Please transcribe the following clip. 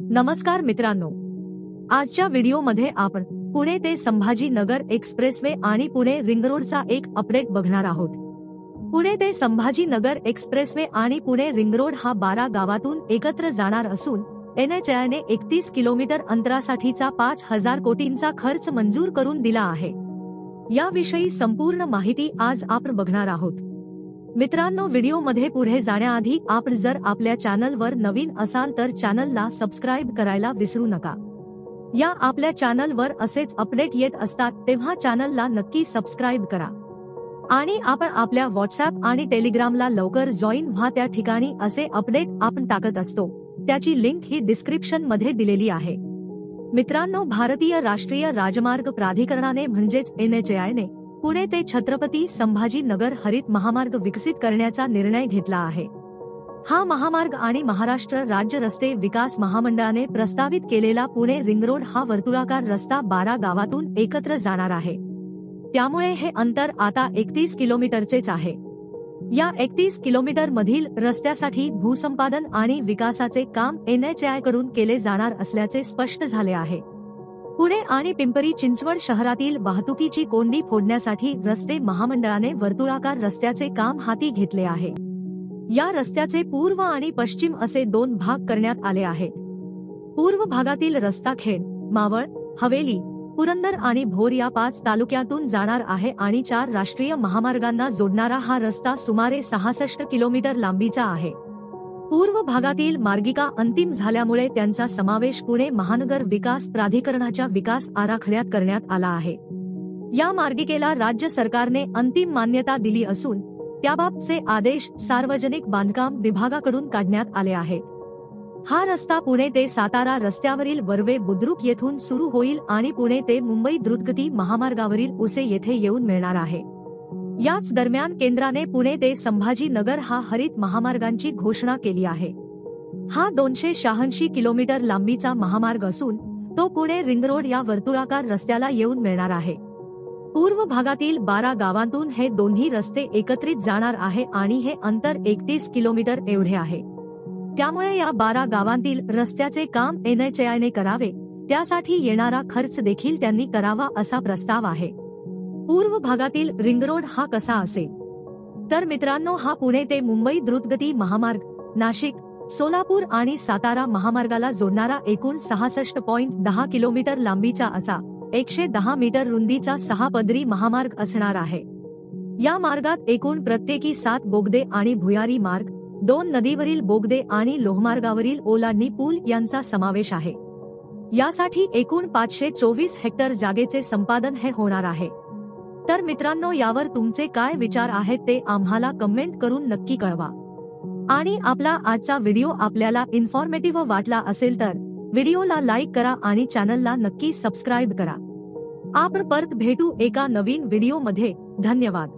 नमस्कार मित्रांनो, आजच्या व्हिडिओमध्ये आपण पुणे ते संभाजीनगर एक्सप्रेसवे आणि पुणे रिंग रोडचा एक अपडेट बघणार आहोत। पुणे ते संभाजीनगर एक्सप्रेसवे आणि पुणे रिंग रोड हा 12 गावातून एकत्र जाणार असून NHAI ने 31 किलोमीटर अंतरासाठीचा 5,000 कोटींचा खर्च मंजूर करून दिला आहे। याविषयी संपूर्ण माहिती आज आपण बघणार आहोत। मित्रांनो, व्हिडिओमध्ये पुढे जाण्याआधी आपण जर आपल्या चॅनलवर नवीन असाल तर चॅनलला सबस्क्राइब करायला विसरू नका। या आपल्या चॅनलवर असेच अपडेट येत असतात, तेव्हा चॅनलला नक्की सबस्क्राइब करा आणि आपण आपल्या व्हॉट्सअप आणि टेलिग्रामला लवकर जॉईन व्हा। त्या ठिकाणी असे अपडेट आपण टाकत असतो, त्याची लिंक ही डिस्क्रिप्शन मध्ये दिलेली आहे। मित्रांनो, भारतीय राष्ट्रीय राजमार्ग प्राधिकरणाने म्हणजेच NHAI ने पुणे ते छत्रपती संभाजीनगर हरित महामार्ग विकसित करण्याचा निर्णय घेतला आहे। हा महामार्ग आणि महाराष्ट्र राज्य रस्ते विकास महामंडळाने प्रस्तावित केलेला पुणे रिंग रोड हा वर्तुळाकार रस्ता 12 गावातून एकत्र जाणार आहे। त्यामुळे हे अंतर आता 31 किलोमीटरचेच आहे। या 31 किलोमीटर मधील रस्त्यासाठी भूसंपादन आणि विकासाचे काम NHAI कडून केले जाणार असल्याचे स्पष्ट झाले आहे। पुणे आणि पिंपरी चिंचवड शहरातील वाहतुकीची कोंडी फोडण्यासाठी रस्ते महामंडळाने वर्तुळाकार रस्त्याचे काम हाती घेतले आहे। या रस्त्याचे पूर्व आणि पश्चिम असे 2 भाग करण्यात आले आहेत। पूर्व भागातील रस्ता खेड, मावळ, हवेली, पुरंदर आणि भोर या 5 तालुक्यातून जाणार आहे आणि 4 राष्ट्रीय महामार्गांना जोडणारा हा रस्ता सुमारे 66 किलोमीटर लांबीचा आहे। पूर्व भागातील मार्गिका अंतिम झाल्यामुळे त्यांचा समावेश पुणे महानगर विकास प्राधिकरणाच्या विकास आराखड्यात करण्यात आला आहे। या मार्गिकेला राज्य सरकारने अंतिम मान्यता दिली असून त्याबाबतचे आदेश सार्वजनिक बांधकाम विभागाकडून काढण्यात आले आहेत। हा रस्ता पुणे ते सातारा रस्त्यावरील वर्वे बुद्रुक येथून सुरू होईल आणि पुणे ते मुंबई द्रुतगती महामार्गावरील उसे येथे येऊन मिळणार आहे। याच दरम्यान केंद्राने पुणे ते संभाजीनगर हा हरित महामार्गांची घोषणा केली आहे। हा 286 किलोमीटर लांबीचा महामार्ग असून तो पुणे रिंग रोड या वर्तुळाकार रस्त्याला येऊन मिळणार आहे। पूर्व भागातील 12 गावांतून हे दोन्ही रस्ते एकत्रित जाणार आहे आणि हे अंतर 31 किलोमीटर एवढे आहे। त्यामुळे या 12 गावांतील रस्त्याचे काम NHAI ने करावे, त्यासाठी येणारा खर्च देखील त्यांनी करावा असा प्रस्ताव आहे। पूर्व भागातील रिंग रोड हा कसा असेल तर मित्रांनो, हा पुणे ते मुंबई द्रुतगती महामार्ग, नाशिक, सोलापूर आणि सातारा महामार्गाला जोडणारा एकूण 66.10 किलोमीटर लांबीचा असा 110 मीटर रुंदीचा 6 पदरी महामार्ग असणार आहे। या मार्गात एकूण प्रत्येकी 7 बोगदे आणि भुयारी मार्ग, 2 नदीवरील बोगदे आणि लोहमार्गावरील ओलांडणी पूल यांचा समावेश आहे। यासाठी एकूण 524 हेक्टर जागेचे संपादन हे होणार आहे। तर मित्रांनो, यावर तुमचे काय विचार आहेत ते आम्हाला कमेंट करून नक्की कळवा। आणि आपला आजचा व्हिडिओ आपल्याला इन्फॉर्मेटिव्ह वाटला असेल तर व्हिडिओला लाईक करा आणि चॅनलला नक्की सबस्क्राइब करा। आपण परत भेटू एका नवीन व्हिडिओमध्ये। धन्यवाद।